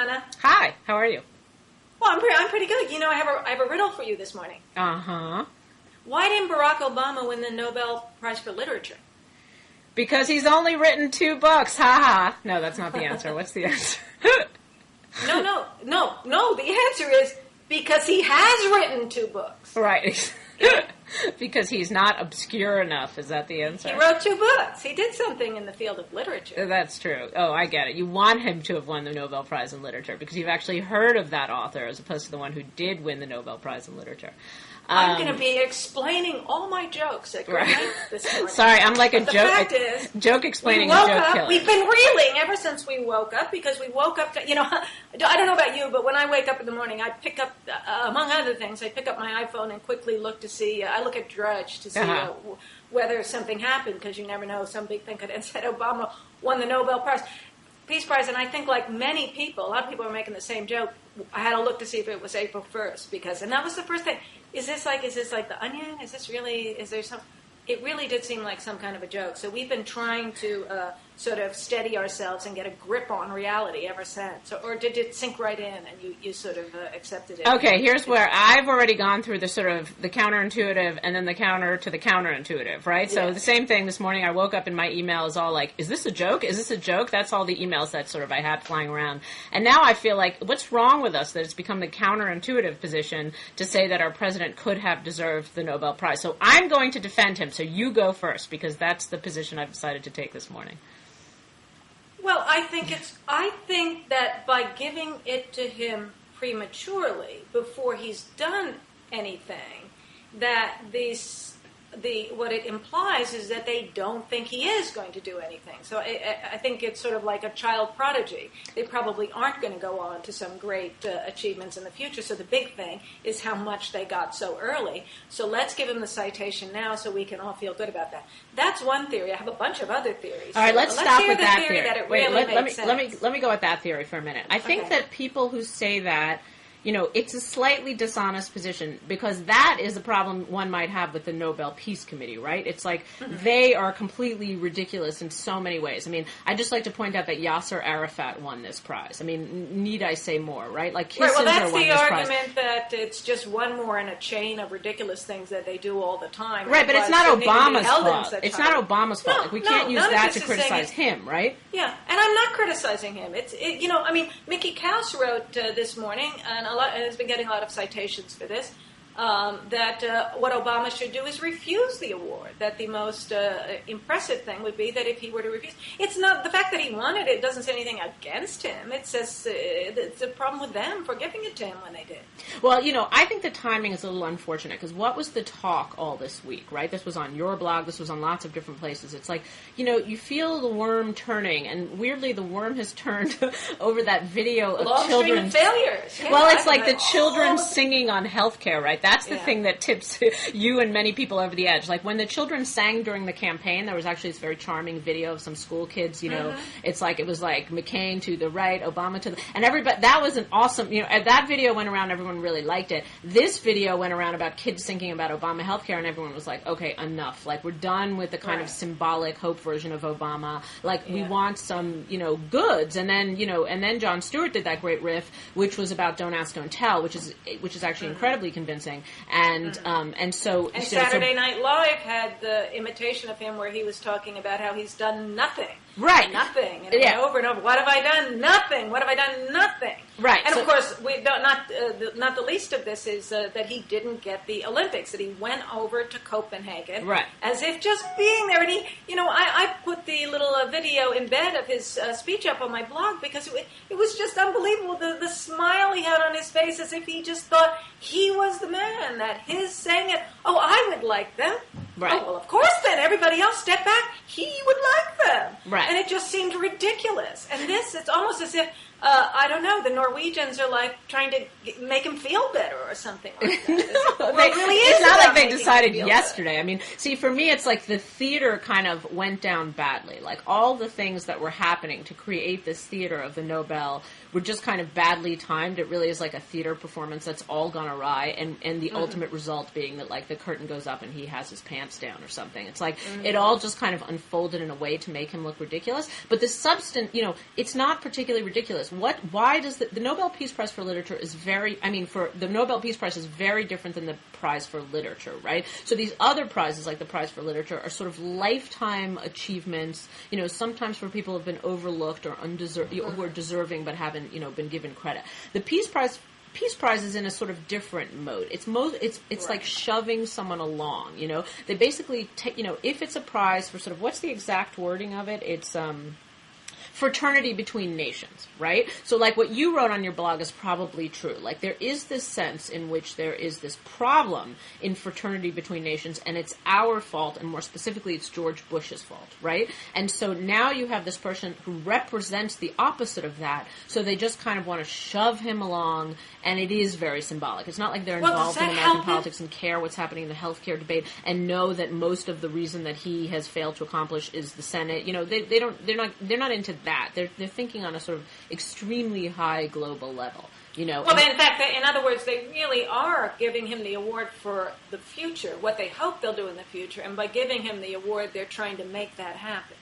Hanna. Hi, how are you? Well, I'm pretty good. You know, I have a riddle for you this morning. Uh-huh. Why didn't Barack Obama win the Nobel Prize for Literature? Because he's only written 2 books. Ha ha. No, that's not the answer. What's the answer? No. The answer is because he has written 2 books. Right. Because he's not obscure enough. Is that the answer? He wrote 2 books. He did something in the field of literature. That's true. Oh, I get it. You want him to have won the Nobel Prize in Literature because you've actually heard of that author as opposed to the one who did win the Nobel Prize in Literature. I'm going to be explaining all my jokes at great length this morning. Sorry, I'm like a but joke explaining a joke killer. We've been reeling ever since we woke up because we woke up to, you know, I don't know about you, but when I wake up in the morning, I pick up, among other things, I pick up my iPhone and quickly look to see, I look at Drudge to see whether something happened because you never know, some big thing could, and said Obama won the Nobel Peace Prize, and I think like many people, a lot of people are making the same joke. I had to look to see if it was April 1st and that was the first thing. Is this like The Onion? Is there some? It really did seem like some kind of a joke. So we've been trying to sort of steady ourselves and get a grip on reality ever since. Or did it sink right in and you sort of accepted it? Okay, here's where I've already gone through the sort of the counterintuitive and then the counter to the counterintuitive, right? So the same thing this morning, I woke up and my email is all like, is this a joke? Is this a joke? That's all the emails that sort of I had flying around. And now I feel like, what's wrong with us that it's become the counterintuitive position to say that our president could have deserved the Nobel Prize? So I'm going to defend him. So you go first, because that's the position I've decided to take this morning. Well, I think that by giving it to him prematurely, before he's done anything, that what it implies is that they don't think he is going to do anything. So I think it's sort of like a child prodigy. They probably aren't going to go on to some great achievements in the future. So the big thing is how much they got so early. So let's give him the citation now so we can all feel good about that. That's one theory. I have a bunch of other theories. All right, let's stop with that theory. That Wait, let me go with that theory for a minute. I think that people who say that, you know, it's a slightly dishonest position because that is a problem one might have with the Nobel Peace Committee, right? It's like they are completely ridiculous in so many ways. I mean, I'd just like to point out that Yasser Arafat won this prize. I mean, need I say more, right? Like Kissinger won this prize. Well, that's the argument that it's just one more in a chain of ridiculous things that they do all the time. Right, but it's not Obama's fault. It's not Obama's fault. Like, we can't use that to criticize him, right? Yeah, and I'm not criticizing him. You know, I mean, Mickey Kaus wrote this morning, and has been getting a lot of citations for this, that what Obama should do is refuse the award. That the most impressive thing would be that if he were to refuse. It's not the fact that he won it doesn't say anything against him. It says it's a problem with them for giving it to him when they did. Well, you know, I think the timing is a little unfortunate because what was the talk all this week, right? This was on your blog. This was on lots of different places. It's like, you know, you feel the worm turning, and weirdly the worm has turned over that video of children. Failures. Yeah, well, it's like the children singing on healthcare, right? That's the thing that tips you and many people over the edge. Like when the children sang during the campaign, there was actually this very charming video of some school kids, you know, it's like, it was like McCain to the right, Obama to the, and everybody, that was an awesome, you know, that video went around, everyone really liked it. This video went around about kids thinking about Obama healthcare, and everyone was like, okay, enough. Like, we're done with the kind of symbolic hope version of Obama. Like, we want some, you know, goods. And then, you know, and then Jon Stewart did that great riff, which was about Don't Ask, Don't Tell, which is actually incredibly convincing. And so Saturday Night Live had the imitation of him where he was talking about how he's done nothing. Right. Nothing. And over and over. What have I done? Nothing. What have I done? Nothing. Right. And of course, we don't, not the least of this is that he didn't get the Olympics, that he went over to Copenhagen. Right. As if just being there. And he, you know, I put the little video embed of his speech up on my blog because it was just unbelievable. The smile he had on his face as if he just thought he was the man, that his saying it, oh, I would like them. Right. Oh, well, of course then. Everybody else step back. He would like them. Right. And it just seemed ridiculous. And it's almost as if, I don't know, the Norwegians are like trying to make him feel better or something like that. It's not like they decided yesterday. Better. I mean, see, for me, it's like the theater kind of went down badly. Like all the things that were happening to create this theater of the Nobel were just kind of badly timed. It really is like a theater performance that's all gone awry, and the ultimate result being that like the curtain goes up and he has his pants down or something. It's like it all just kind of unfolded in a way to make him look ridiculous. But the substance, you know, it's not particularly ridiculous. this. Why does the Nobel Peace Prize for Literature is the Nobel Peace Prize is very different than the prize for literature, right? So these other prizes, like the prize for literature, are sort of lifetime achievements, sometimes for people who have been overlooked or who are deserving but haven't, been given credit. The Peace Prize is in a sort of different mode. It's right. Like shoving someone along, They basically take, if it's a prize for sort of, what's the exact wording of it? It's fraternity between nations, right? So like what you wrote on your blog is probably true. Like there is this sense in which there is this problem in fraternity between nations, and it's our fault, and more specifically it's George Bush's fault, right? And so now you have this person who represents the opposite of that, so they just kind of want to shove him along, and it is very symbolic. It's not like they're involved in American politics and care what's happening in the healthcare debate and know that most of the reason that he has failed to accomplish is the Senate. They're not into that. They're thinking on a sort of extremely high global level, Well, in fact, in other words, they really are giving him the award for the future, what they hope they'll do in the future, and by giving him the award, they're trying to make that happen.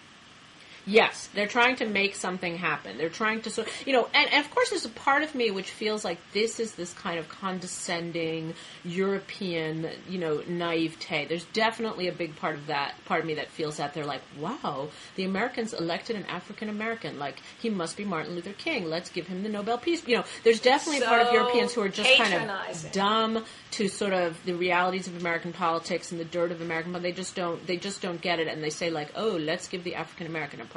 Yes, they're trying to make something happen. They're trying to and of course there's a part of me which feels like this is this kind of condescending European, naivete. There's definitely a big part of me that feels that they're like, wow, the Americans elected an African American, like he must be Martin Luther King. Let's give him the Nobel Peace. There's definitely a part of Europeans who are just kind of dumb to sort of the realities of American politics and the dirt of American, but they just don't get it, and they say like, oh, let's give the African American a prize.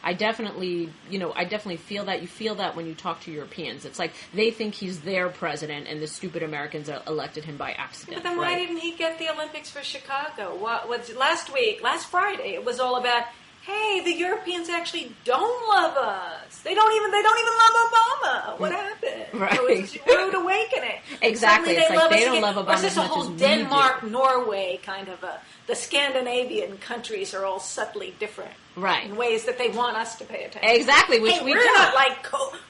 I definitely feel that. You feel that when you talk to Europeans. It's like they think he's their president, and the stupid Americans elected him by accident. But then why didn't he get the Olympics for Chicago? What was last Friday? It was all about, hey, the Europeans actually don't love us. They don't even love Obama. What happened? Right. It was a rude awakening. Exactly. It's like they don't love Obama as much as we do. Or is this a whole Denmark, Norway kind of the Scandinavian countries are all subtly different. Right. In ways that they want us to pay attention. Exactly, which we we're don't.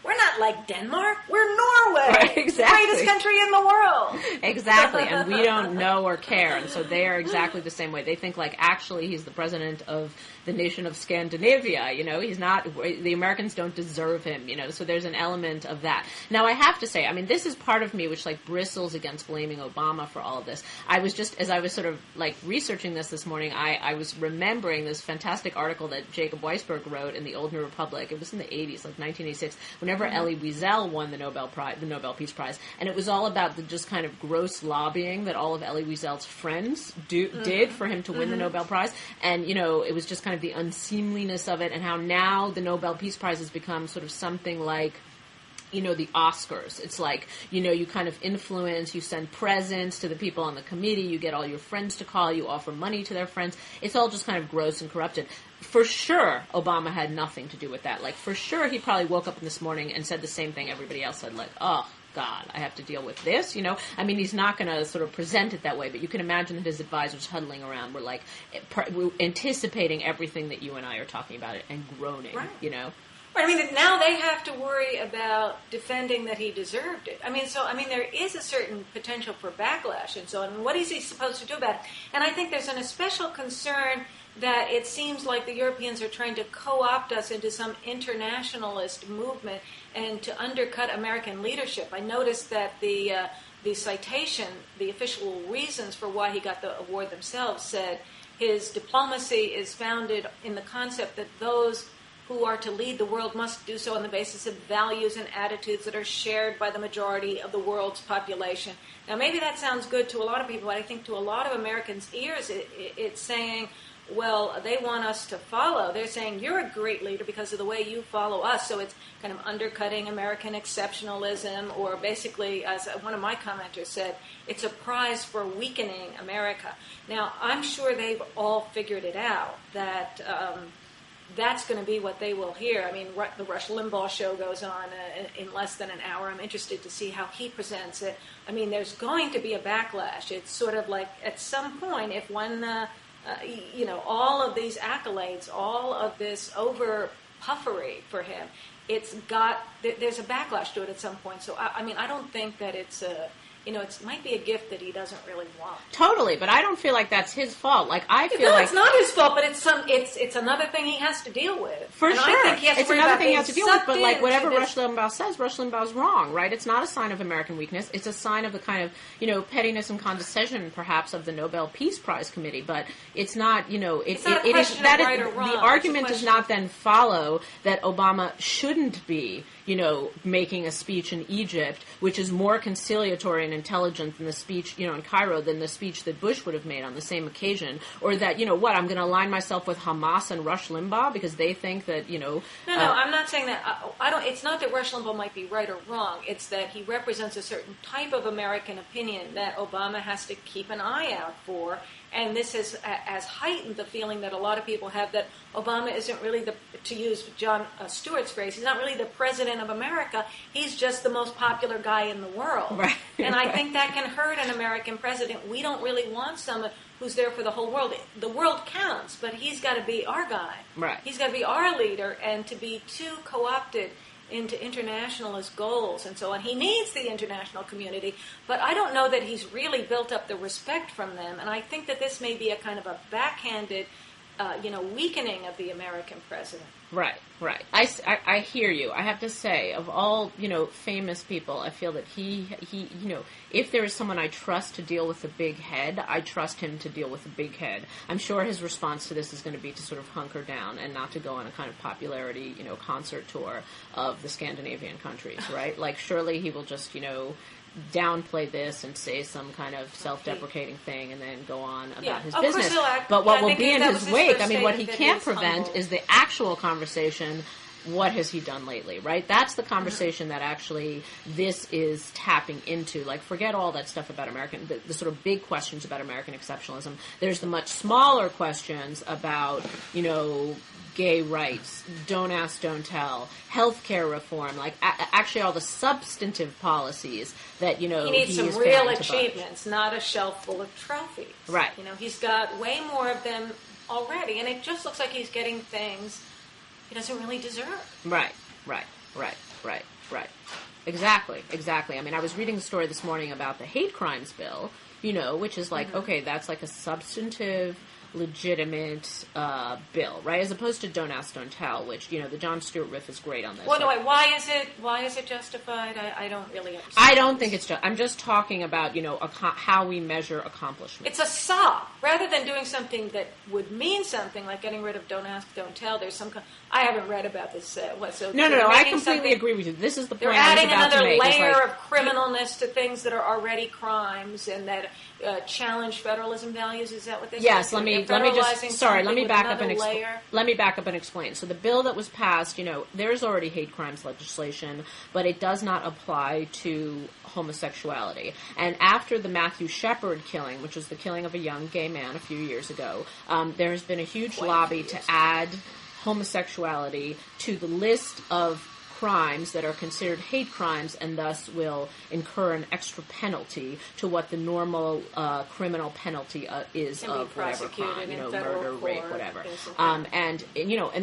We're not like Denmark. We're Norway. Right, exactly. The greatest country in the world. Exactly, and we don't know or care, and so they are exactly the same way. They think like, actually, he's the president of the nation of Scandinavia. He's not. The Americans don't deserve him. So there's an element of that. Now, I have to say, this is part of me which like bristles against blaming Obama for all of this. I was just, as I was sort of like researching this morning, I was remembering this fantastic article that Jacob Weisberg wrote in the Old New Republic. It was in the 80s, like 1986, whenever Elie Wiesel won the Nobel Peace Prize, and it was all about the just kind of gross lobbying that all of Elie Wiesel's friends did for him to win the Nobel Prize, and it was just kind of the unseemliness of it, and how now the Nobel Peace Prize has become sort of something like the Oscars. It's like, you kind of influence, you send presents to the people on the committee, you get all your friends to call, you offer money to their friends. It's all just kind of gross and corrupted. For sure, Obama had nothing to do with that. Like, for sure, he probably woke up this morning and said the same thing everybody else said, like, oh, God, I have to deal with this, he's not going to sort of present it that way, but you can imagine that his advisors huddling around were like, anticipating everything that you and I are talking about it and groaning, Right. Now they have to worry about defending that he deserved it. There is a certain potential for backlash and so on. What is he supposed to do about it? And I think there's an especial concern that it seems like the Europeans are trying to co-opt us into some internationalist movement and to undercut American leadership. I noticed that the citation, the official reasons for why he got the award themselves, said his diplomacy is founded in the concept that those who are to lead the world must do so on the basis of values and attitudes that are shared by the majority of the world's population. Now, maybe that sounds good to a lot of people, but I think to a lot of Americans' ears, it's saying, well, they want us to follow. They're saying, you're a great leader because of the way you follow us. So it's kind of undercutting American exceptionalism, or basically, as one of my commenters said, it's a prize for weakening America. Now, I'm sure they've all figured it out, that that's going to be what they will hear. The Rush Limbaugh show goes on in less than an hour. I'm interested to see how he presents it. There's going to be a backlash. It's sort of like, at some point, if one... all of these accolades, all of this over puffery for him, there's a backlash to it at some point. So I don't think that it's it might be a gift that he doesn't really want. Totally, but I don't feel like that's his fault. Like I feel it's not his fault, but it's another thing he has to deal with. For sure, I think he has it's to worry another about thing he has to deal with. But like whatever this. Rush Limbaugh says, Rush Limbaugh's wrong, right? It's not a sign of American weakness. It's a sign of the kind of pettiness and condescension, perhaps, of the Nobel Peace Prize Committee. But it's not, it's not a question of right or wrong. The argument does not then follow that Obama shouldn't be, making a speech in Egypt, which is more conciliatory and intelligent than the speech, in Cairo than the speech that Bush would have made on the same occasion, or that, I'm going to align myself with Hamas and Rush Limbaugh because they think that, No, I'm not saying that. It's not that Rush Limbaugh might be right or wrong. It's that he represents a certain type of American opinion that Obama has to keep an eye out for. And this has heightened the feeling that a lot of people have that Obama isn't really to use John Stewart's phrase, he's not really the president of America. He's just the most popular guy in the world. Right. And I think that can hurt an American president. We don't really want someone who's there for the whole world. The world counts, but he's got to be our guy. Right. He's got to be our leader, and to be too co-opted into internationalist goals and so on. He needs the international community, but I don't know that he's really built up the respect from them, and I think that this may be a kind of a backhanded, weakening of the American president. Right. I hear you. I have to say, of all, famous people, I feel that he, if there is someone I trust to deal with the big head, I trust him to deal with the big head. I'm sure his response to this is going to be to sort of hunker down and not to go on a kind of popularity, concert tour of the Scandinavian countries, right? Like, surely he will just, downplay this and say some kind of self-deprecating thing and then go on about his business. But what will be in his wake, what he can't prevent is the actual conversation, what has he done lately, right? That's the conversation that actually this is tapping into. Like, forget all that stuff about the sort of big questions about American exceptionalism. There's the much smaller questions about, gay rights, don't ask, don't tell, healthcare reform, like actually all the substantive policies that, he needs some real achievements, not a shelf full of trophies. Right. He's got way more of them already, and it just looks like he's getting things he doesn't really deserve. Right. Exactly. I was reading the story this morning about the hate crimes bill, which is like, okay, that's like a substantive, legitimate bill, right? As opposed to Don't Ask, Don't Tell, which, the Jon Stewart riff is great on this. Well, why is it justified? I don't really understand. I don't think it's just. I'm just talking about, how we measure accomplishment. It's a sop. Rather than doing something that would mean something, like getting rid of Don't Ask, Don't Tell, there's some. I haven't read about this. No, I completely agree with you. This is the point I was about to make. They're adding another layer of criminalness to things that are already crimes and that challenge federalism values. Is that what they're saying? Yes. Let me back up and explain. So the bill that was passed, there's already hate crimes legislation, but it does not apply to homosexuality. And after the Matthew Shepard killing, which was the killing of a young gay man a few years ago, there has been a huge lobby to add homosexuality to the list of crimes that are considered hate crimes and thus will incur an extra penalty to what the normal criminal penalty is of whatever crime, murder, rape, whatever. And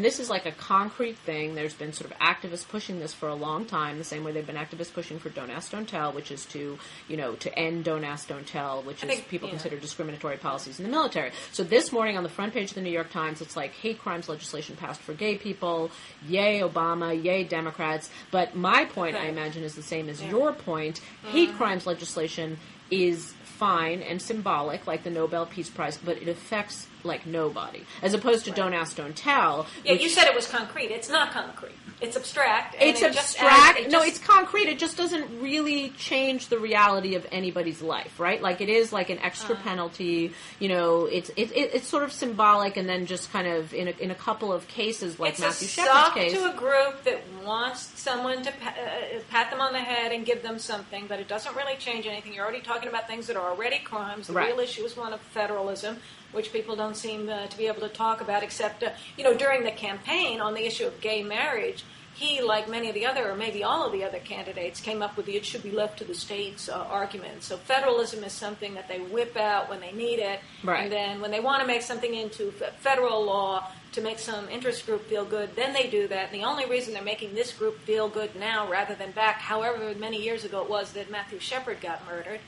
this is like a concrete thing. There's been sort of activists pushing this for a long time, the same way they've been activists pushing for Don't Ask, Don't Tell, which is to end Don't Ask, Don't Tell, which is people consider discriminatory policies in the military. So this morning on the front page of the New York Times, it's like hate crimes legislation passed for gay people, yay Obama, yay Democrats. But my point, I imagine, is the same as your point. Hate crimes legislation is fine and symbolic, like the Nobel Peace Prize, but it affects, like, nobody. As opposed to Don't Ask, Don't Tell. Yeah, you said it was concrete. It's not concrete. It's abstract. It's abstract. It's concrete. It just doesn't really change the reality of anybody's life, right? Like, it is like an extra penalty. It's sort of symbolic, and then just kind of in a couple of cases, like Matthew Shepard's case. It's a sock to a group that wants someone to pat them on the head and give them something, but it doesn't really change anything. You're already talking about things that are already crimes. The real issue is one of federalism, which people don't seem to be able to talk about, except, during the campaign on the issue of gay marriage, he, like many of the other, or maybe all of the other candidates, came up with the "it should be left to the states" argument. So federalism is something that they whip out when they need it, and then when they want to make something into federal law to make some interest group feel good, then they do that. And the only reason they're making this group feel good now, rather than back however many years ago it was that Matthew Shepard got murdered,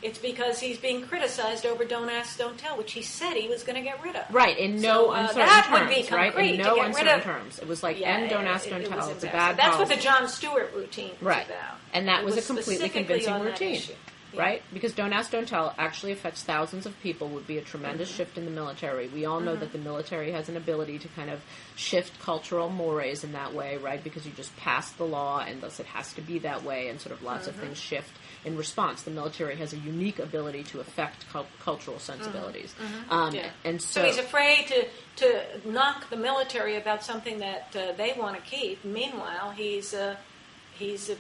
it's because he's being criticized over "Don't Ask, Don't Tell," which he said he was going to get rid of. Right, in no uncertain that terms. Would be concrete, in no uncertain terms. It was like, and "Don't Ask, Don't Tell." It's a bad That's policy. what the Jon Stewart routine was about. And that was a completely convincing routine. Yeah. Right? Because "Don't Ask, Don't Tell" actually affects thousands of people, would be a tremendous shift in the military. We all know that the military has an ability to kind of shift cultural mores in that way, right? Because you just pass the law, and thus it has to be that way, and sort of lots of things shift in response. The military has a unique ability to affect cultural sensibilities. And so he's afraid to knock the military about something that they want to keep. Meanwhile, he's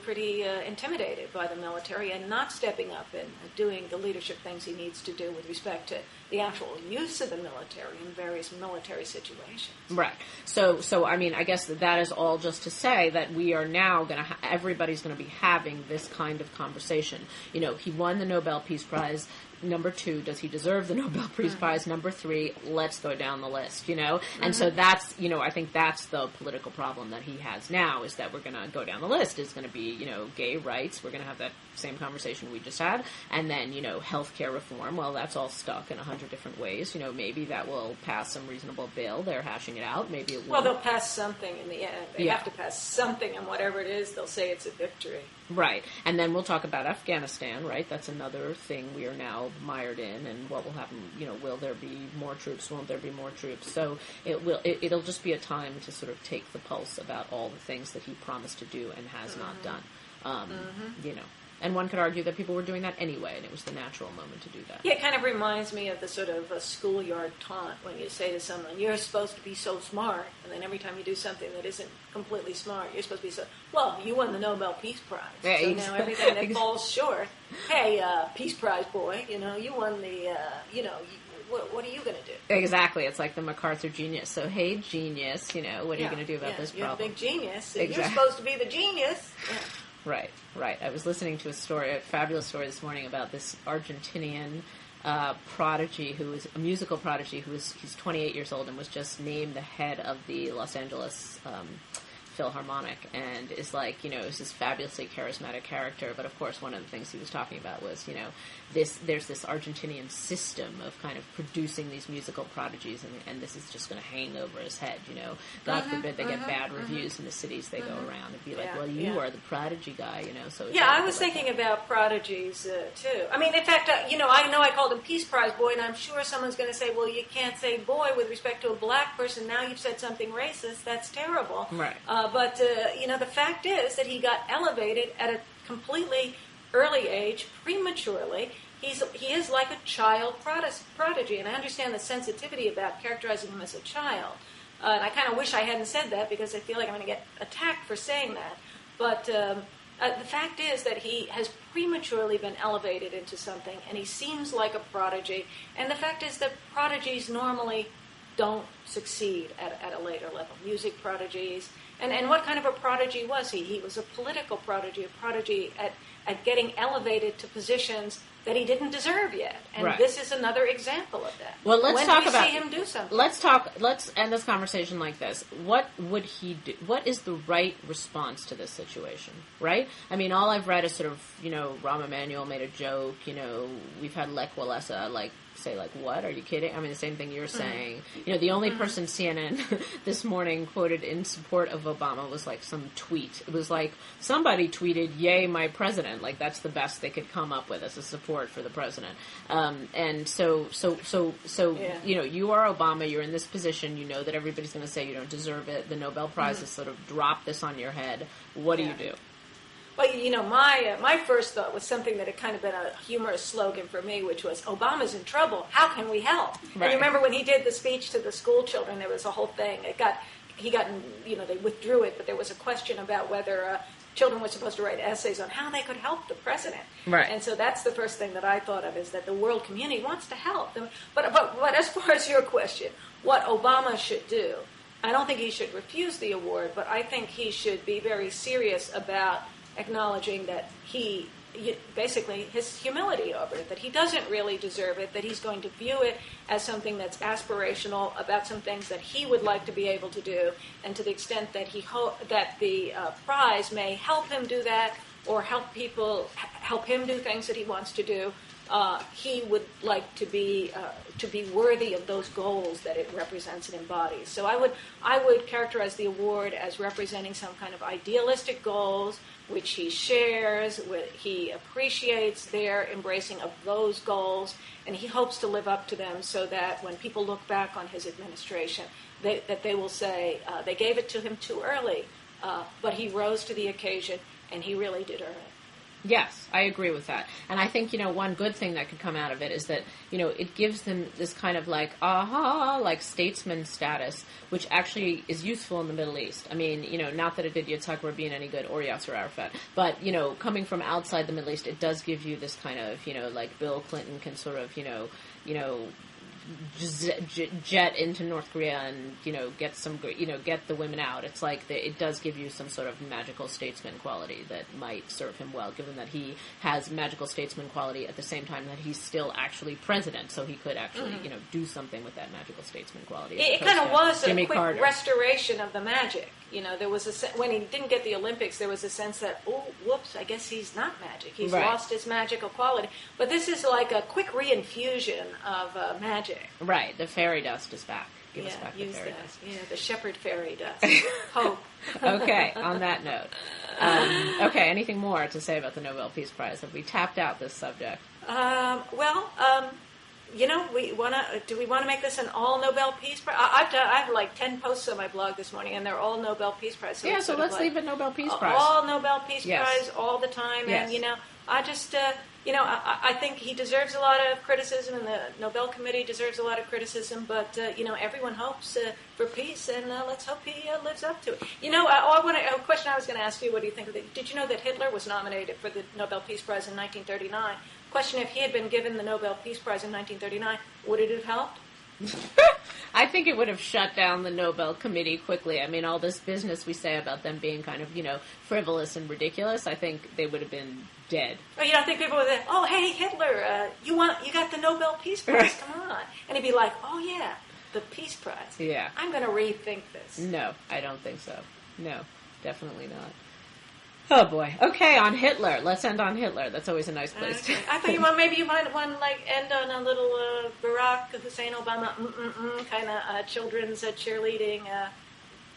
pretty intimidated by the military and not stepping up and doing the leadership things he needs to do with respect to the actual use of the military in various military situations. Right. So I mean, I guess that is all just to say that we are now going to, everybody's going to be having this kind of conversation. You know, he won the Nobel Peace Prize. Number 2, does he deserve the Nobel Peace Prize? Number 3, let's go down the list, you know? And so that's, you know, I think that's the political problem that he has now, is that we're going to go down the list. It's going to be, you know, gay rights. We're going to have that same conversation we just had. And then, you know, healthcare reform. Well, that's all stuck in 100 different ways. You know, maybe that will pass some reasonable bill. They're hashing it out. Maybe it won't. Well, they'll pass something in the end. They have to pass something, and whatever it is, they'll say it's a victory. Right. And then we'll talk about Afghanistan, right? That's another thing we are now mired in, and what will happen, you know, will there be more troops, won't there be more troops? So it'll just be a time to sort of take the pulse about all the things that he promised to do and has not done. You know. And one could argue that people were doing that anyway, and it was the natural moment to do that. Yeah, it kind of reminds me of the sort of a schoolyard taunt when you say to someone, "You're supposed to be so smart," and then every time you do something that isn't completely smart, you're supposed to be so, well, you won the Nobel Peace Prize. Yeah, so now everything that falls short, hey, Peace Prize boy, you know, you won the, you know, what are you going to do? Exactly. It's like the MacArthur genius. So, hey, genius, you know, what are you going to do about this problem? You're a big genius. Exactly. You're supposed to be the genius. Yeah. Right. I was listening to a fabulous story this morning about this Argentinian prodigy who was a musical prodigy he's 28 years old and was just named the head of the Los Angeles Philharmonic, and is like, you know, is this fabulously charismatic character. But of course, one of the things he was talking about was, you know, there's this Argentinian system of kind of producing these musical prodigies, and this is just going to hang over his head, you know. God forbid they get bad reviews in the cities they go around and be like, well, you are the prodigy guy, you know. So I was thinking about prodigies too. I mean, in fact, you know I called him Peace Prize boy, and I'm sure someone's going to say, well, you can't say boy with respect to a black person. Now you've said something racist. That's terrible. Right. But you know, the fact is that he got elevated at a completely early age, prematurely. He is like a child prodigy, and I understand the sensitivity about characterizing him as a child. And I kind of wish I hadn't said that, because I feel like I'm going to get attacked for saying that. But the fact is that he has prematurely been elevated into something, and he seems like a prodigy. And the fact is that prodigies normally don't succeed at a later level. Music prodigies. And what kind of a prodigy was he? He was a political prodigy, a prodigy at getting elevated to positions that he didn't deserve yet. And this is another example of that. Well, let's talk about. When do we see him do something? Let's end this conversation like this. What would he do? What is the right response to this situation? Right? I mean, all I've read is sort of, you know, Rahm Emanuel made a joke. You know, we've had Lech Walesa say, like, what? Are you kidding? I mean, the same thing you're saying. You know, the only person CNN this morning quoted in support of Obama was, like, some tweet. It was like, somebody tweeted, "Yay, my president." Like, that's the best they could come up with as a support for the president. And so you know, you are Obama, you're in this position, you know that everybody's going to say you don't deserve it. The Nobel Prize has sort of dropped this on your head. What do you do? Well, you know, my first thought was something that had kind of been a humorous slogan for me, which was, "Obama's in trouble. How can we help?" Right. And you remember when he did the speech to the school children, there was a whole thing. He got, you know, they withdrew it, but there was a question about whether children were supposed to write essays on how they could help the president. Right. And so that's the first thing that I thought of, is that the world community wants to help them. But as far as your question, what Obama should do, I don't think he should refuse the award, but I think he should be very serious about acknowledging that basically his humility over it, that he doesn't really deserve it, that he's going to view it as something that's aspirational about some things that he would like to be able to do, and to the extent that that the prize may help him do that or help him do things that he wants to do, he would like to be worthy of those goals that it represents and embodies. So I would characterize the award as representing some kind of idealistic goals, which he shares, he appreciates their embracing of those goals, and he hopes to live up to them so that when people look back on his administration, that they will say they gave it to him too early, but he rose to the occasion and he really did earn it. Yes, I agree with that. And I think, one good thing that could come out of it is that, it gives them this kind of like statesman status, which actually is useful in the Middle East. I mean, not that it did Yitzhak Rabin any good or Yasser Arafat, but, coming from outside the Middle East, it does give you this kind of, like Bill Clinton can sort of, jet into North Korea and get the women out. It's like it does give you some sort of magical statesman quality that might serve him well, given that he has magical statesman quality at the same time that he's still actually president, so he could actually do something with that magical statesman quality. It kind of was Jimmy a quick Carter. Restoration of the magic. There was when he didn't get the Olympics, there was a sense that, oh, whoops, I guess he's not magic. He's lost his magical quality. But this is like a quick reinfusion of magic. Right, the fairy dust is back. Give us back the fairy dust. Yeah, the shepherd fairy dust. Hope. Okay, on that note. Okay, anything more to say about the Nobel Peace Prize? Have we tapped out this subject? Do we want to make this an all Nobel Peace Prize? I have like 10 posts on my blog this morning, and they're all Nobel Peace Prize. So let's leave it Nobel Peace Prize. All Nobel Peace Prize all the time, and I just I think he deserves a lot of criticism, and the Nobel Committee deserves a lot of criticism. But everyone hopes for peace, and let's hope he lives up to it. A question I was going to ask you: what do you think of it? Did you know that Hitler was nominated for the Nobel Peace Prize in 1939? Question: if he had been given the Nobel Peace Prize in 1939, would it have helped? I think it would have shut down the Nobel Committee quickly. I mean, all this business we say about them being kind of, frivolous and ridiculous, I think they would have been dead. Oh, you don't think people would say, oh, hey, Hitler, you got the Nobel Peace Prize, come on. And he'd be like, oh, yeah, the Peace Prize. Yeah. I'm going to rethink this. No, I don't think so. No, definitely not. Oh boy. Okay, on Hitler. Let's end on Hitler. That's always a nice place to. I thought you might want to end on a little Barack Hussein Obama kind of children's cheerleading.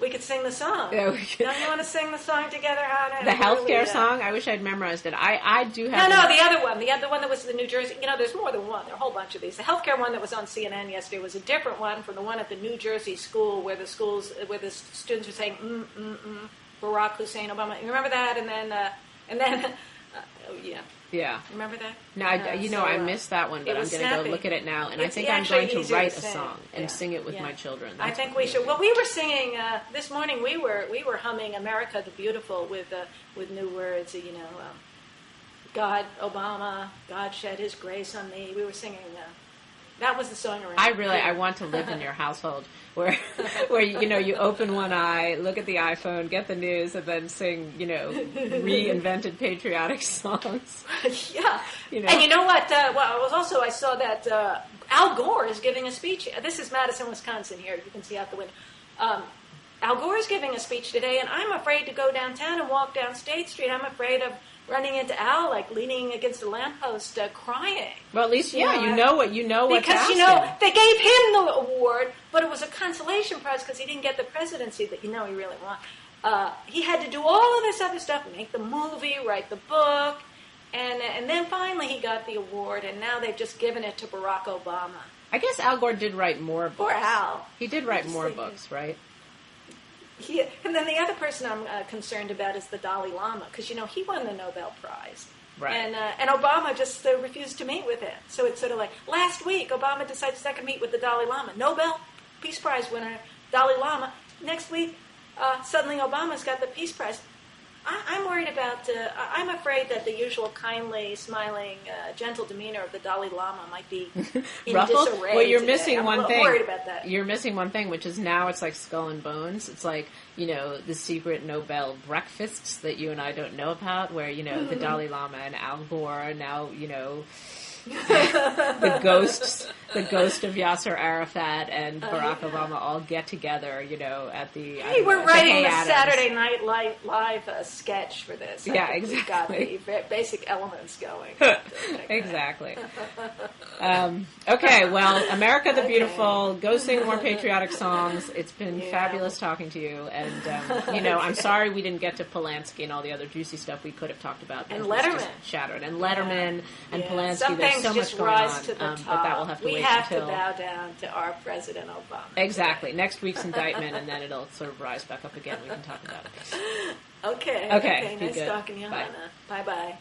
We could sing the song. Yeah, we could. Don't you want to sing the song together? The healthcare song? I wish I'd memorized it. I do have. No, the other one. The other one that was the New Jersey. There's more than one. There are a whole bunch of these. The healthcare one that was on CNN yesterday was a different one from the one at the New Jersey school where the students were saying Barack Hussein Obama. You remember that? And then, oh yeah. Yeah. Remember that? No, I missed that one, but I'm going to go look at it now, and I think I'm going to write a song and sing it with my children. I think we should. Well, we were singing this morning. We were humming "America the Beautiful" with new words. God, Obama, God shed His grace on me. We were singing. That was the song around. I want to live in your household where you open one eye, look at the iPhone, get the news, and then sing, reinvented patriotic songs. Yeah. And you know what? I saw that Al Gore is giving a speech. This is Madison, Wisconsin here. You can see out the window. Al Gore is giving a speech today, and I'm afraid to go downtown and walk down State Street. I'm afraid of running into Al, like leaning against a lamppost, crying. Well, at least, you know what because, they gave him the award, but it was a consolation prize because he didn't get the presidency that he really wanted. He had to do all of this other stuff, make the movie, write the book, and then finally he got the award, and now they've just given it to Barack Obama. I guess Al Gore did write more books. Poor Al. He did write more books, right? And then the other person I'm concerned about is the Dalai Lama, because, he won the Nobel Prize. Right. And Obama just refused to meet with him. So it's sort of like, last week, Obama decides to meet with the Dalai Lama. Nobel Peace Prize winner, Dalai Lama. Next week, suddenly Obama's got the Peace Prize. I'm worried about. I'm afraid that the usual kindly, smiling, gentle demeanor of the Dalai Lama might be in Ruffled? disarray. Well, you're today. missing one thing. I'm worried about that. You're missing one thing, which is now it's like Skull and Bones. It's like, the secret Nobel breakfasts that you and I don't know about, where, the Dalai Lama and Al Gore now, the ghost of Yasser Arafat and Barack Obama all get together, at the. Hey, we're writing the Saturday Night Live sketch for this. Yeah, exactly. We've got the basic elements going. Exactly. Okay, well, America the Beautiful, go sing more patriotic songs. It's been fabulous talking to you, and I'm sorry we didn't get to Polanski and all the other juicy stuff we could have talked about. And Letterman. Shattered. And Letterman and Polanski. Some There's so just much going rise on, to the top. but that will have to wait to until... bow down to our President Obama. Exactly. Next week's indictment, and then it'll sort of rise back up again. We can talk about it. Okay. Okay. Nice good. talking to you, Bye. Hanna. Bye-bye.